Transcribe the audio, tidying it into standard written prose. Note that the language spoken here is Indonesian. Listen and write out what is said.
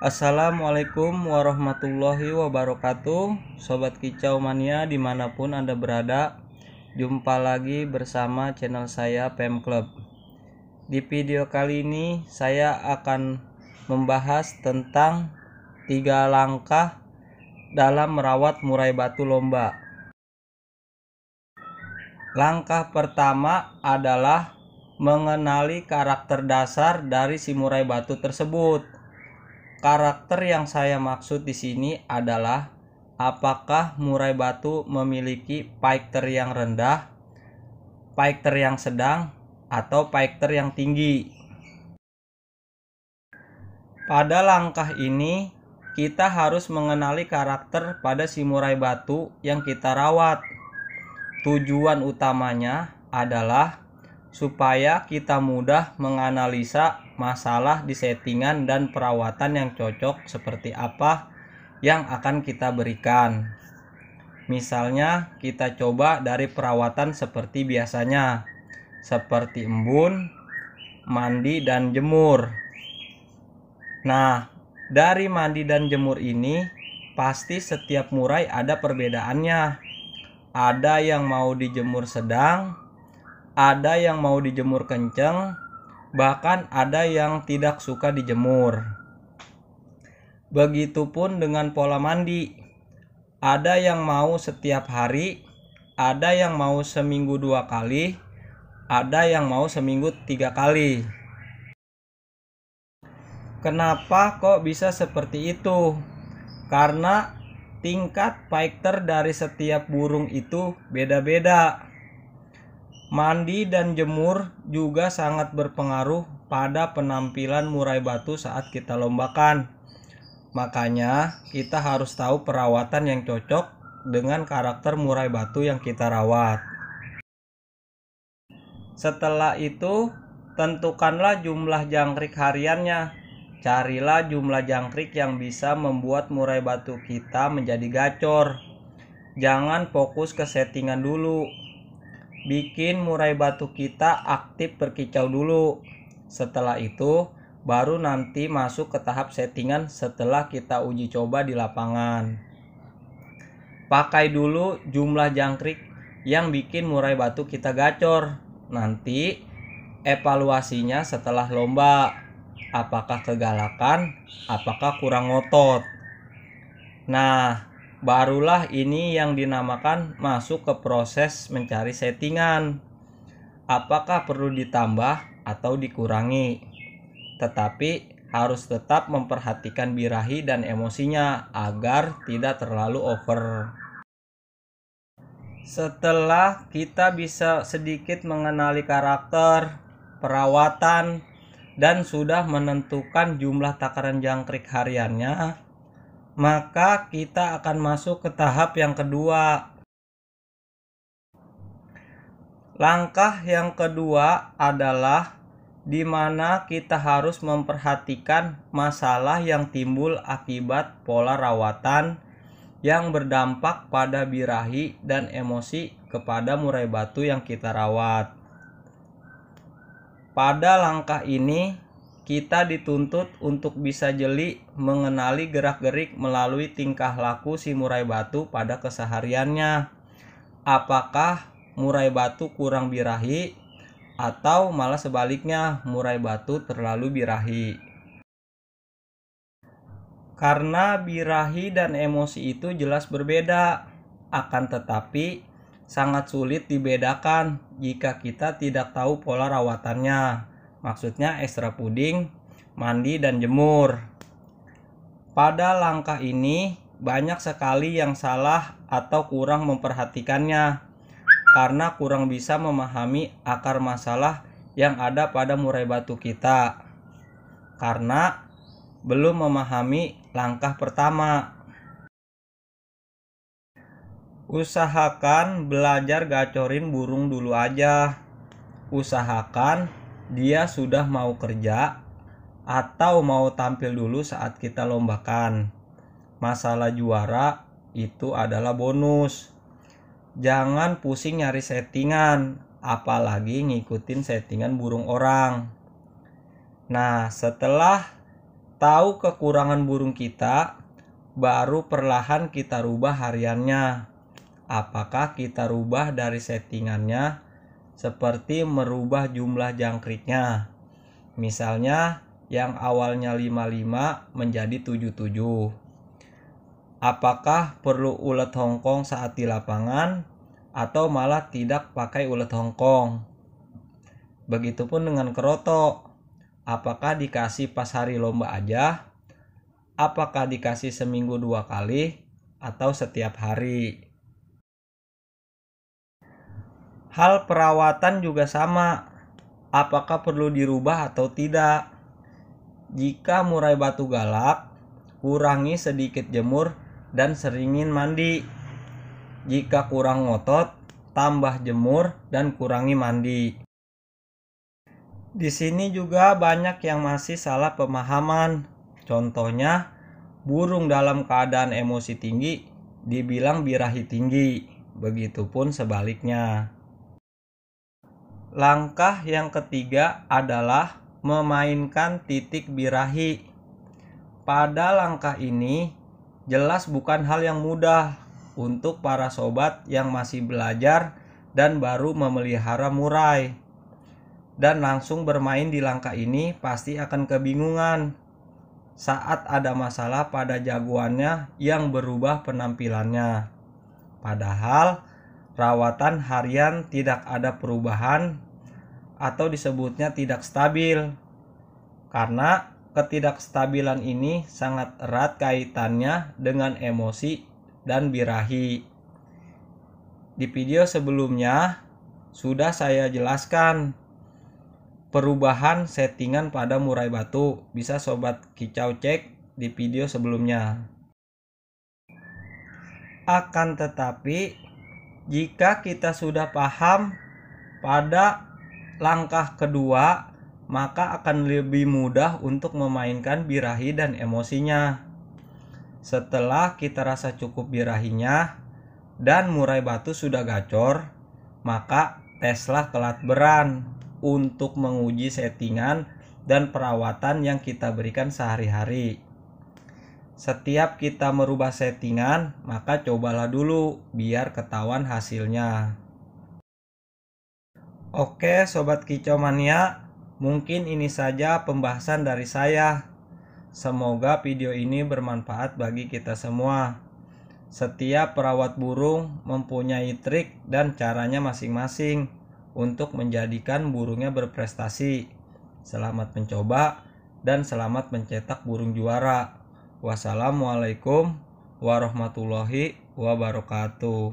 Assalamualaikum warahmatullahi wabarakatuh. Sobat Kicau Mania dimanapun Anda berada, jumpa lagi bersama channel saya PM Club. Di video kali ini saya akan membahas tentang 3 langkah dalam merawat murai batu lomba. Langkah pertama adalah mengenali karakter dasar dari si murai batu tersebut. Karakter yang saya maksud di sini adalah apakah murai batu memiliki paikter yang rendah, paikter yang sedang, atau paikter yang tinggi. Pada langkah ini kita harus mengenali karakter pada si murai batu yang kita rawat. Tujuan utamanya adalah supaya kita mudah menganalisa masalah di settingan dan perawatan yang cocok seperti apa yang akan kita berikan. Misalnya kita coba dari perawatan seperti biasanya, seperti embun, mandi, dan jemur. Nah, dari mandi dan jemur ini pasti setiap murai ada perbedaannya. Ada yang mau dijemur sedang, ada yang mau dijemur kenceng, bahkan ada yang tidak suka dijemur. Begitupun dengan pola mandi. Ada yang mau setiap hari, ada yang mau seminggu 2 kali, ada yang mau seminggu 3 kali. Kenapa kok bisa seperti itu? Karena tingkat paikter dari setiap burung itu beda-beda. Mandi dan jemur juga sangat berpengaruh pada penampilan murai batu saat kita lombakan. Makanya kita harus tahu perawatan yang cocok dengan karakter murai batu yang kita rawat. Setelah itu, tentukanlah jumlah jangkrik hariannya. Carilah jumlah jangkrik yang bisa membuat murai batu kita menjadi gacor. Jangan fokus ke settingan dulu. Bikin murai batu kita aktif berkicau dulu. Setelah itu baru nanti masuk ke tahap settingan setelah kita uji coba di lapangan. Pakai dulu jumlah jangkrik yang bikin murai batu kita gacor. Nanti evaluasinya setelah lomba. Apakah kegalakan, apakah kurang ngotot. Nah, barulah ini yang dinamakan masuk ke proses mencari settingan. Apakah perlu ditambah atau dikurangi? Tetapi harus tetap memperhatikan birahi dan emosinya agar tidak terlalu over. Setelah kita bisa sedikit mengenali karakter, perawatan, dan sudah menentukan jumlah takaran jangkrik hariannya, maka kita akan masuk ke tahap yang kedua. Langkah yang kedua adalah di mana kita harus memperhatikan masalah yang timbul akibat pola rawatan yang berdampak pada birahi dan emosi kepada murai batu yang kita rawat. Pada langkah ini kita dituntut untuk bisa jeli mengenali gerak-gerik melalui tingkah laku si murai batu pada kesehariannya. Apakah murai batu kurang birahi atau malah sebaliknya murai batu terlalu birahi. Karena birahi dan emosi itu jelas berbeda, akan tetapi sangat sulit dibedakan jika kita tidak tahu pola rawatannya. Maksudnya ekstra puding, mandi, dan jemur. Pada langkah ini banyak sekali yang salah atau kurang memperhatikannya karena kurang bisa memahami akar masalah yang ada pada murai batu kita. Karena belum memahami langkah pertama. Usahakan belajar gacorin burung dulu aja. Usahakan dia sudah mau kerja atau mau tampil dulu saat kita lombakan. Masalah juara itu adalah bonus. Jangan pusing nyari settingan, apalagi ngikutin settingan burung orang. Nah, setelah Tahu kekurangan burung kita, baru perlahan kita rubah hariannya. Apakah kita rubah dari settingannya, seperti merubah jumlah jangkriknya. Misalnya yang awalnya 55 menjadi 77. Apakah perlu ulet Hongkong saat di lapangan atau malah tidak pakai ulet Hongkong? Begitupun dengan keroto. Apakah dikasih pas hari lomba aja? Apakah dikasih seminggu 2 kali atau setiap hari? Hal perawatan juga sama. Apakah perlu dirubah atau tidak? Jika murai batu galak, kurangi sedikit jemur dan seringin mandi. Jika kurang ngotot, tambah jemur dan kurangi mandi. Di sini juga banyak yang masih salah pemahaman. Contohnya, burung dalam keadaan emosi tinggi dibilang birahi tinggi. Begitupun sebaliknya. Langkah yang ketiga adalah memainkan titik birahi. Pada langkah ini, jelas bukan hal yang mudah untuk para sobat yang masih belajar dan baru memelihara murai. Dan langsung bermain di langkah ini pasti akan kebingungan saat ada masalah pada jagoannya yang berubah penampilannya. Padahal rawatan harian tidak ada perubahan atau disebutnya tidak stabil. Karena ketidakstabilan ini sangat erat kaitannya dengan emosi dan birahi. Di video sebelumnya sudah saya jelaskan perubahan settingan pada murai batu. Bisa sobat kicau cek di video sebelumnya. Akan tetapi jika kita sudah paham pada langkah kedua, maka akan lebih mudah untuk memainkan birahi dan emosinya. Setelah kita rasa cukup birahinya dan murai batu sudah gacor, maka teslah kelat beran untuk menguji settingan dan perawatan yang kita berikan sehari-hari. Setiap kita merubah settingan, maka cobalah dulu biar ketahuan hasilnya. Oke sobat kicau mania, mungkin ini saja pembahasan dari saya. Semoga video ini bermanfaat bagi kita semua. Setiap perawat burung mempunyai trik dan caranya masing-masing untuk menjadikan burungnya berprestasi. Selamat mencoba dan selamat mencetak burung juara. Wassalamualaikum warahmatullahi wabarakatuh.